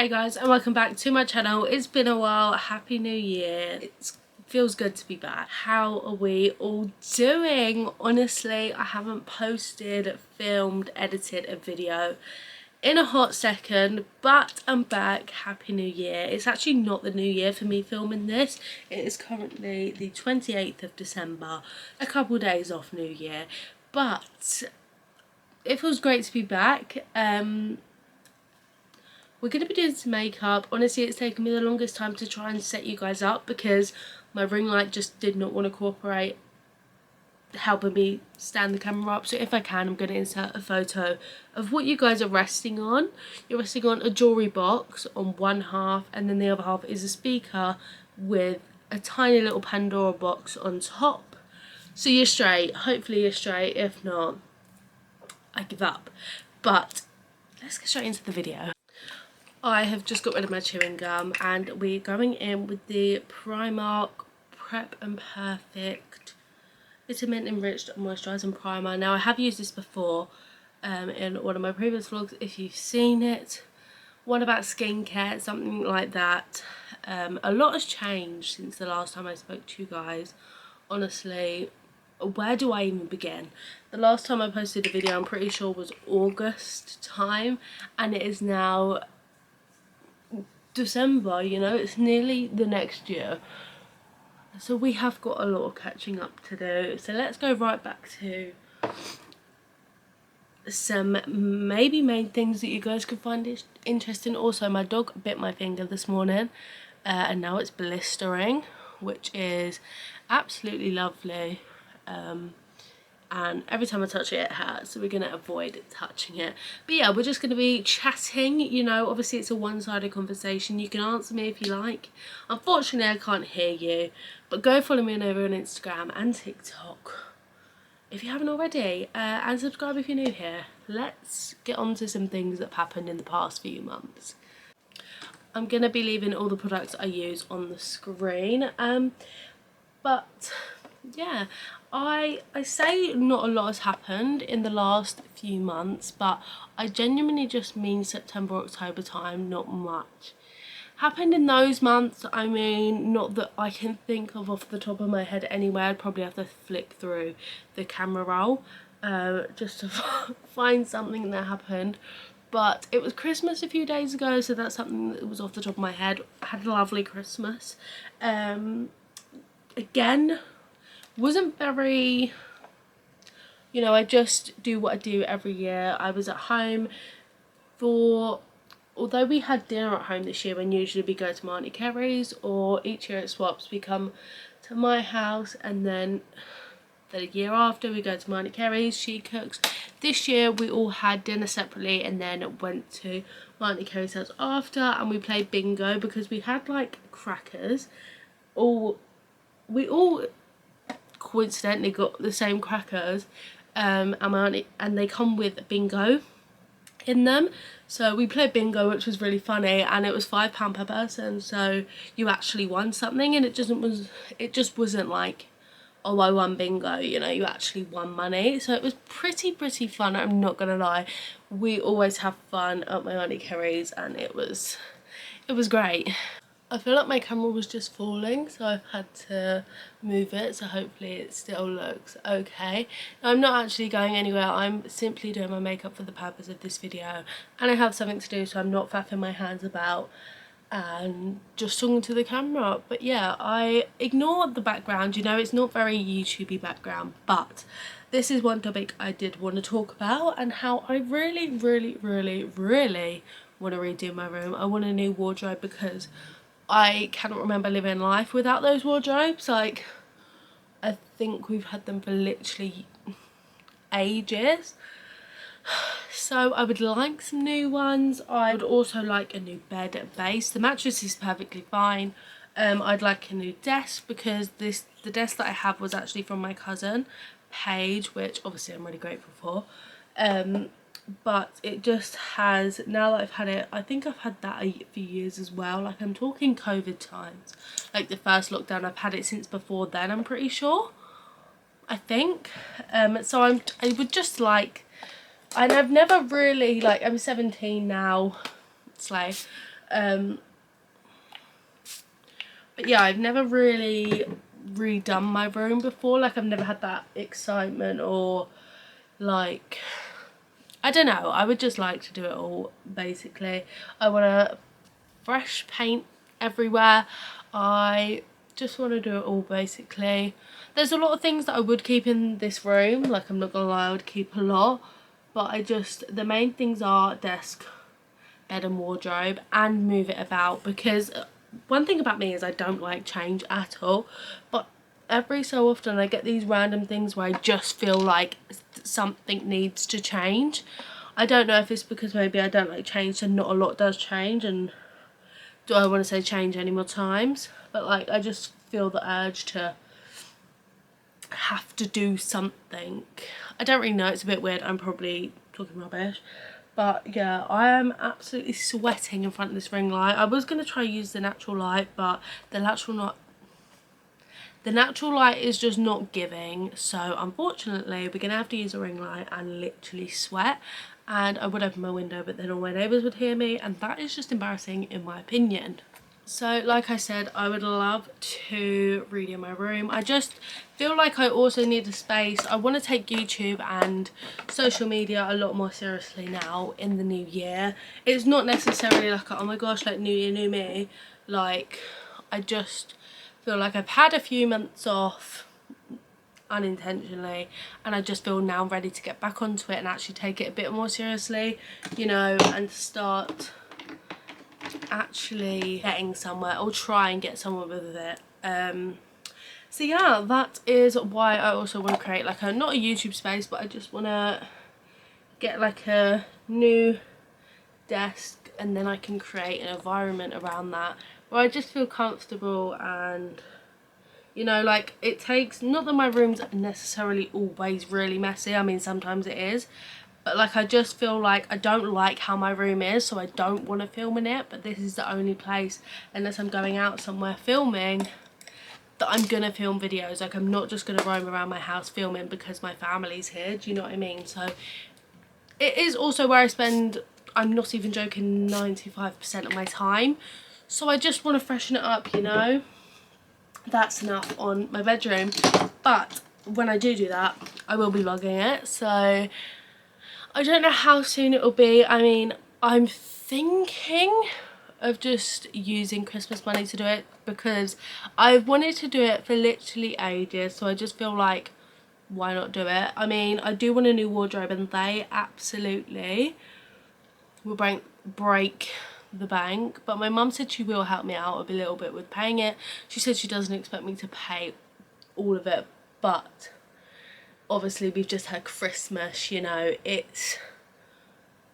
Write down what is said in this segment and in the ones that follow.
Hey guys, and welcome back to my channel. It's been a while. Happy New Year. It feels good to be back. How are we all doing? Honestly, I haven't posted, filmed, edited a video in a hot second, but I'm back. Happy New Year. It's actually not the new year for me filming this. It is currently the 28th of December, a couple days off New Year, but it feels great to be back. We're going to be doing some makeup. Honestly, it's taken me the longest time to try and set you guys up because my ring light just did not want to cooperate helping me stand the camera up. So if I can, I'm going to insert a photo of what you guys are resting on. You're resting on a jewellery box on one half, and then the other half is a speaker with a tiny little Pandora box on top. So you're straight. Hopefully you're straight. If not, I give up. But let's get straight into the video. I have just got rid of my chewing gum and we're going in with the Primark Prep and Perfect Vitamin Enriched Moisturising Primer. Now I have used this before in one of my previous vlogs if you've seen it. One about skincare, something like that. A lot has changed since the last time I spoke to you guys. Honestly, where do I even begin? The last time I posted a video I'm pretty sure was August time, and it is now December, you know, it's nearly the next year. So we have got a lot of catching up to do. So let's go right back to some maybe main things that you guys could find interesting. Also, my dog bit my finger this morning and now it's blistering, which is absolutely lovely. And every time I touch it, it hurts, so we're going to avoid touching it. But yeah, we're just going to be chatting, you know. Obviously it's a one-sided conversation. You can answer me if you like. Unfortunately I can't hear you, but go follow me over on Instagram and TikTok if you haven't already, and subscribe if you're new here. Let's get on to some things that have happened in the past few months. I'm going to be leaving all the products I use on the screen, but yeah, I say not a lot has happened in the last few months, but I genuinely just mean September, October time. Not much happened in those months. I mean, not that I can think of off the top of my head anyway. I'd probably have to flick through the camera roll just to find something that happened. But it was Christmas a few days ago, so that's something that was off the top of my head. I had a lovely Christmas. Again, wasn't very, you know, I just do what I do every year. I was at home for, although we had dinner at home this year, when usually we go to my Auntie Kerry's, or each year it swaps, we come to my house, and then the year after we go to my Auntie Kerry's, she cooks. This year we all had dinner separately and then went to my Auntie Kerry's house after, and we played bingo because we had like crackers. We all coincidentally got the same crackers, and they come with bingo in them, so we played bingo, which was really funny, and it was £5 per person, so you actually won something, and it just wasn't like, oh, I won bingo, you know, you actually won money. So it was pretty fun, I'm not gonna lie. We always have fun at my Auntie Kerry's, and it was great. I feel like my camera was just falling, so I've had to move it, so hopefully it still looks okay. Now, I'm not actually going anywhere. I'm simply doing my makeup for the purpose of this video, and I have something to do, so I'm not faffing my hands about and just talking to the camera. But yeah, I ignored the background, you know, it's not very YouTubey background, but this is one topic I did want to talk about, and how I really want to redo my room. I want a new wardrobe because I cannot remember living life without those wardrobes. Like, I think we've had them for literally ages. So I would like some new ones. I would also like a new bed base. The mattress is perfectly fine. I'd like a new desk because the desk that I have was actually from my cousin Paige, which obviously I'm really grateful for. But it just has, now that I've had it, I think I've had that for years as well. Like, I'm talking COVID times, like the first lockdown. I've had it since before then, I'm pretty sure, I think. So I would just like, and I've never really, like, I'm 17 now, slay. But yeah, I've never really redone my room before. Like, I've never had that excitement, or like, I don't know, I would just like to do it all, basically. I want to fresh paint everywhere. I just want to do it all, basically. There's a lot of things that I would keep in this room, like, I'm not gonna lie, I would keep a lot, but the main things are desk, bed and wardrobe, and move it about, because one thing about me is I don't like change at all, but every so often I get these random things where I just feel like something needs to change. I don't know if it's because maybe I don't like change, so not a lot does change, and do I want to say change any more times, but like, I just feel the urge to have to do something. I don't really know, it's a bit weird, I'm probably talking rubbish, but yeah, I am absolutely sweating in front of this ring light. I was going to try use the natural light, but the natural light is just not giving, so unfortunately we're going to have to use a ring light and literally sweat. And I would open my window, but then all my neighbours would hear me, and that is just embarrassing in my opinion. So like I said, I would love to redo my room. I just feel like I also need a space. I want to take YouTube and social media a lot more seriously now in the new year. It's not necessarily like, oh my gosh, like new year, new me. Like, I just feel like I've had a few months off unintentionally, and I just feel now ready to get back onto it and actually take it a bit more seriously, you know, and start actually getting somewhere, or try and get somewhere with it. So yeah, that is why I also want to create like not a YouTube space, but I just want to get like a new desk, and then I can create an environment around that where I just feel comfortable. And you know, like, it takes, not that my room's necessarily always really messy, I mean sometimes it is, but like, I just feel like I don't like how my room is, so I don't want to film in it, but this is the only place, unless I'm going out somewhere filming, that I'm gonna film videos. Like, I'm not just gonna roam around my house filming because my family's here, do you know what I mean? So it is also where I spend, I'm not even joking, 95% of my time, so I just want to freshen it up, you know. That's enough on my bedroom, but when I do that, I will be vlogging it, so I don't know how soon it will be. I mean, I'm thinking of just using Christmas money to do it, because I've wanted to do it for literally ages, so I just feel like, why not do it? I mean, I do want a new wardrobe, and they absolutely will break the bank, but my mum said she will help me out a little bit with paying it. She said she doesn't expect me to pay all of it, but obviously we've just had Christmas, you know,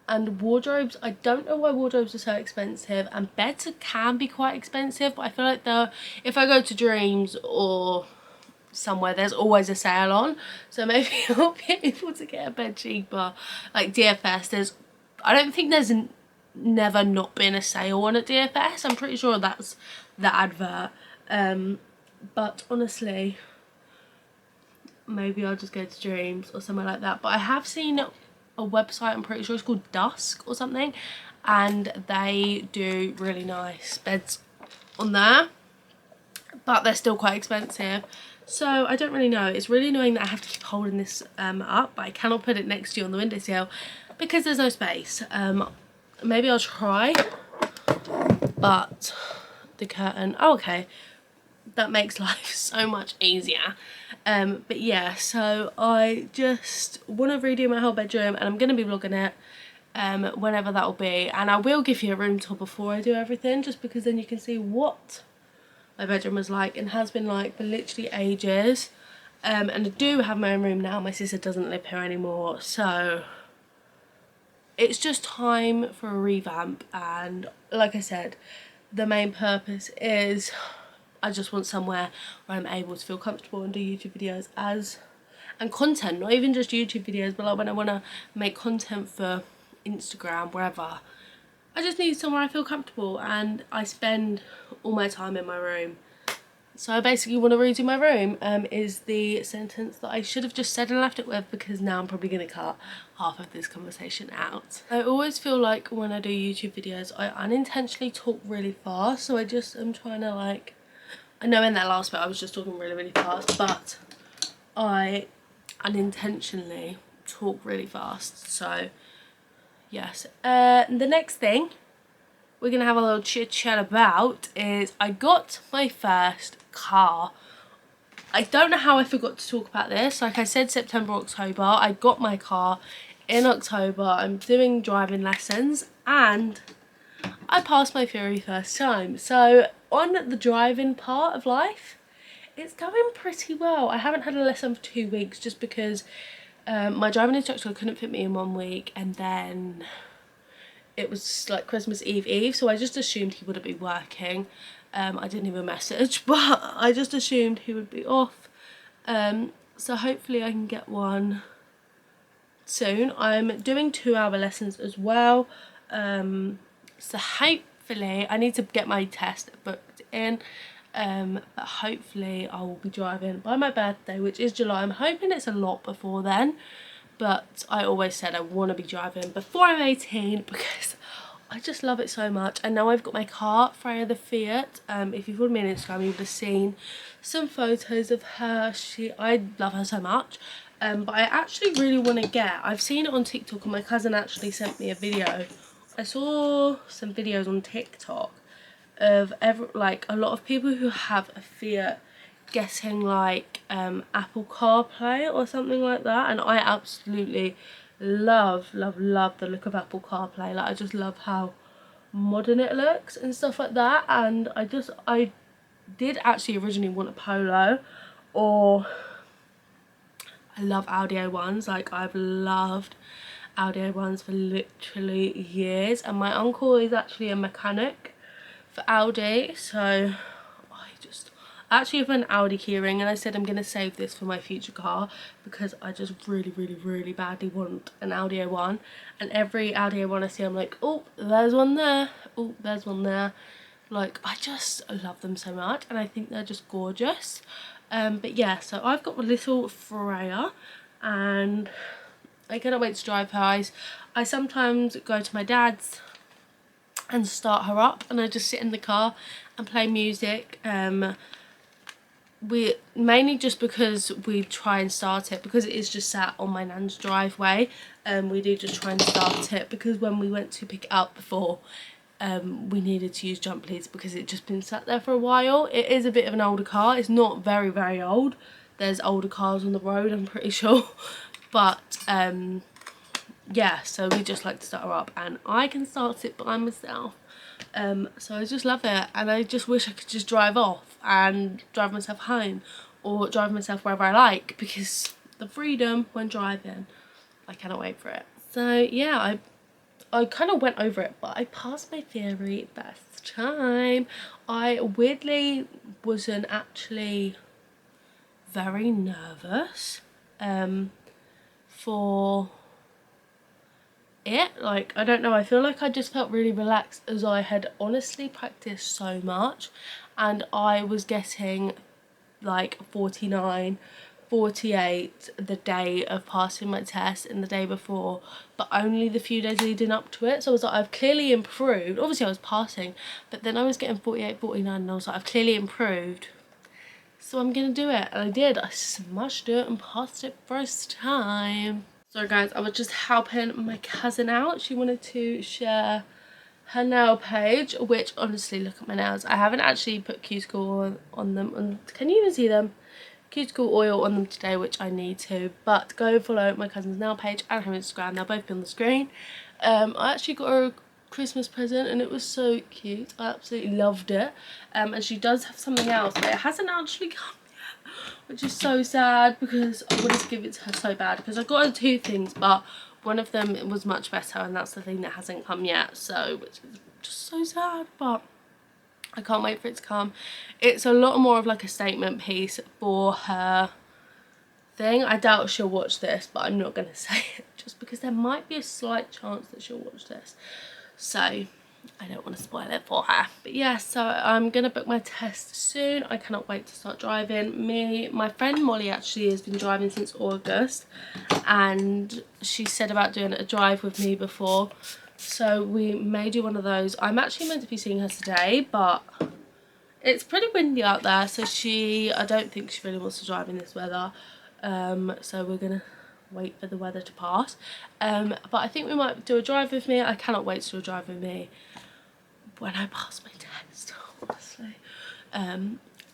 and wardrobes, I don't know why wardrobes are so expensive, and beds can be quite expensive, but I feel like if I go to Dreams or somewhere, there's always a sale on, so maybe I'll be able to get a bed cheaper. Like DFS, I don't think there's never not been a sale on at DFS. I'm pretty sure that's the advert. But honestly, maybe I'll just go to Dreams or somewhere like that. But I have seen a website, I'm pretty sure it's called Dusk or something, and they do really nice beds on there, but they're still quite expensive. So I don't really know. It's really annoying that I have to keep holding this up, but I cannot put it next to you on the windowsill because there's no space. Maybe I'll try, but the curtain, oh, okay, that makes life so much easier. But yeah, so I just want to redo my whole bedroom, and I'm going to be vlogging it whenever that will be, and I will give you a room tour before I do everything, just because then you can see what my bedroom was like and has been like for literally ages. And I do have my own room now. My sister doesn't live here anymore, so it's just time for a revamp. And like I said, the main purpose is I just want somewhere where I'm able to feel comfortable and do YouTube videos and content, not even just YouTube videos, but like when I want to make content for Instagram, wherever, I just need somewhere I feel comfortable, and I spend all my time in my room. So I basically want to redo my room, is the sentence that I should have just said and left it with, because now I'm probably going to cut half of this conversation out. I always feel like when I do YouTube videos, I unintentionally talk really fast, so I just am trying to like, I know in that last bit I was just talking really, really fast, but I unintentionally talk really fast, so yes. The next thing we're gonna have a little chit chat about is I got my first car. I don't know how I forgot to talk about this. Like I said, September, October. I got my car in October. I'm doing driving lessons and I passed my theory first time. So on the driving part of life, it's going pretty well. I haven't had a lesson for 2 weeks just because my driving instructor couldn't fit me in 1 week, and then it was like Christmas Eve, so I just assumed he wouldn't be working. I didn't even message, but I just assumed he would be off. So hopefully I can get one soon. I'm doing 2-hour lessons as well. So hopefully, I need to get my test booked in. But hopefully I will be driving by my birthday, which is July. I'm hoping it's a lot before then. But I always said I want to be driving before I'm 18 because I just love it so much. And now I've got my car, Freya the Fiat. If you followed me on Instagram, you would have seen some photos of her. I love her so much. But I actually really want to get, I've seen it on TikTok, and my cousin actually sent me a video. I saw some videos on TikTok of like a lot of people who have a Fiat getting like Apple CarPlay or something like that, and I absolutely love the look of Apple CarPlay. Like I just love how modern it looks and stuff like that, and I did actually originally want a Polo, or I love Audi A1s. Like I've loved Audi A1s for literally years, and my uncle is actually a mechanic for Audi, so I actually have an Audi keyring, and I said I'm going to save this for my future car because I just really badly want an Audi A1, and every Audi A1 I see I'm like, oh, there's one there, oh, there's one there. Like I just love them so much, and I think they're just gorgeous. But yeah, so I've got my little Freya and I cannot wait to drive her. I sometimes go to my dad's and start her up, and I just sit in the car and play music. We mainly just because we try and start it because it is just sat on my nan's driveway, and we do just try and start it because when we went to pick it up before, we needed to use jump leads because it just been sat there for a while. It is a bit of an older car. It's not very old. There's older cars on the road, I'm pretty sure, but yeah, so we just like to start her up, and I can start it by myself. So I just love it, and I just wish I could just drive off and drive myself home or drive myself wherever I like, because the freedom when driving, I cannot wait for it. So yeah, I kind of went over it, but I passed my theory first time. I weirdly wasn't actually very nervous for it. Like I don't know, I feel like I just felt really relaxed as I had honestly practiced so much, and I was getting like 49, 48 the day of passing my test and the day before, but only the few days leading up to it. So I was like, I've clearly improved. Obviously I was passing, but then I was getting 48, 49, and I was like, I've clearly improved, so I'm gonna do it. And I did. I smashed it and passed it first time. So guys, I was just helping my cousin out. She wanted to share her nail page, which honestly, look at my nails. I haven't actually put cuticle on them. Can you even see them? Cuticle oil on them today, which I need to. But go follow my cousin's nail page and her Instagram. They'll both be on the screen. I actually got her a Christmas present and it was so cute. I absolutely loved it. And she does have something else, but it hasn't actually come, which is so sad because I wanted to give it to her so bad, because I got her 2 things, but one of them was much better, and that's the thing that hasn't come yet, so which is just so sad, but I can't wait for it to come. It's a lot more of like a statement piece for her thing. I doubt she'll watch this, but I'm not going to say it just because there might be a slight chance that she'll watch this. So I don't want to spoil it for her. But yeah, so I'm going to book my test soon. I cannot wait to start driving. My friend Molly actually has been driving since August, and she said about doing a drive with me before. So we may do one of those. I'm actually meant to be seeing her today, but it's pretty windy out there, so I don't think she really wants to drive in this weather. So we're going to wait for the weather to pass. But I think we might do a drive with me. I cannot wait to do a drive with me when I pass my test, honestly.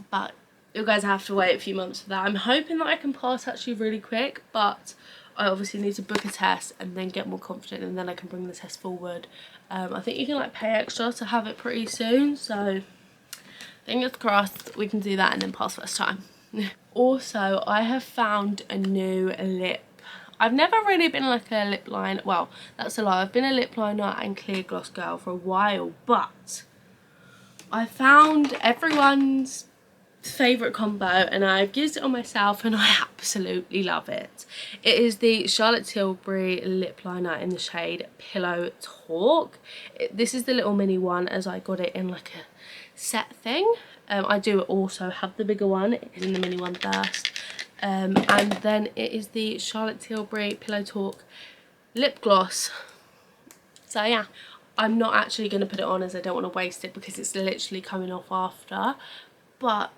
But you guys have to wait a few months for that. I'm hoping that I can pass actually really quick, but I obviously need to book a test and then get more confident, and then I can bring the test forward. I think you can like pay extra to have it pretty soon, so fingers crossed we can do that and then pass first time. Also, I have found a new lip. I've never really been like a lip liner, well, that's a lie, I've been a lip liner and clear gloss girl for a while, but I found everyone's favourite combo and I've used it on myself and I absolutely love it. It is the Charlotte Tilbury lip liner in the shade Pillow Talk. This is the little mini one, as I got it in like a set thing. I do also have the bigger one, it is in the mini one first. And then it is the Charlotte Tilbury Pillow Talk lip gloss. So yeah, I'm not actually going to put it on as I don't want to waste it because it's literally coming off after. But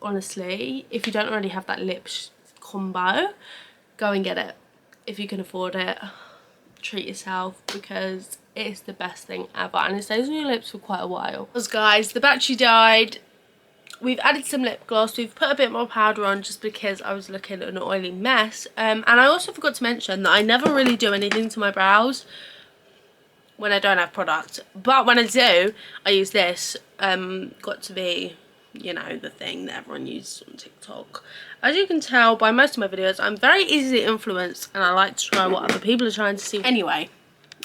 honestly, if you don't already have that lip combo, go and get it. If you can afford it, treat yourself because it's the best thing ever and it stays on your lips for quite a while. Because guys, the battery died. We've added some lip gloss, we've put a bit more powder on just because I was looking at an oily mess. And I also forgot to mention that I never really do anything to my brows when I don't have product. But when I do, I use this. Got to be, you know, the thing that everyone uses on TikTok. As you can tell by most of my videos, I'm very easily influenced and I like to try what other people are trying to see. Anyway,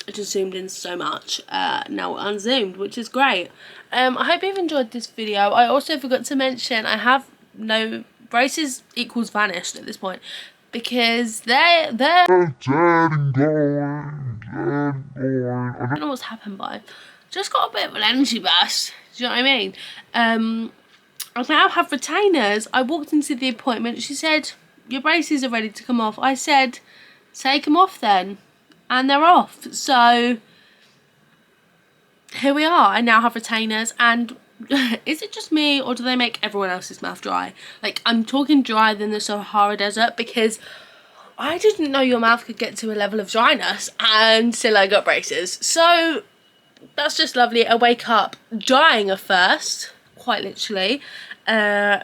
I just zoomed in so much, now unzoomed, which is great. I hope you've enjoyed this video. I also forgot to mention I have no braces equals vanished at this point because they're dead and gone. I don't know what's happened, but I've just got a bit of an energy burst. Do you know what I mean? I now have retainers. I walked into the appointment. She said, your braces are ready to come off. I said, take them off then. And they're off. So here we are. I now have retainers. And is it just me or do they make everyone else's mouth dry? Like, I'm talking drier than the Sahara Desert because I didn't know your mouth could get to a level of dryness and still I got braces. So that's just lovely. I wake up dying of thirst, quite literally. So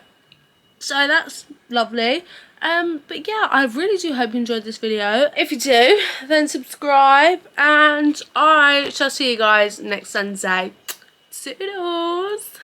that's lovely. But yeah, I really do hope you enjoyed this video. If you do, then subscribe and I shall see you guys next Sunday. Toodles!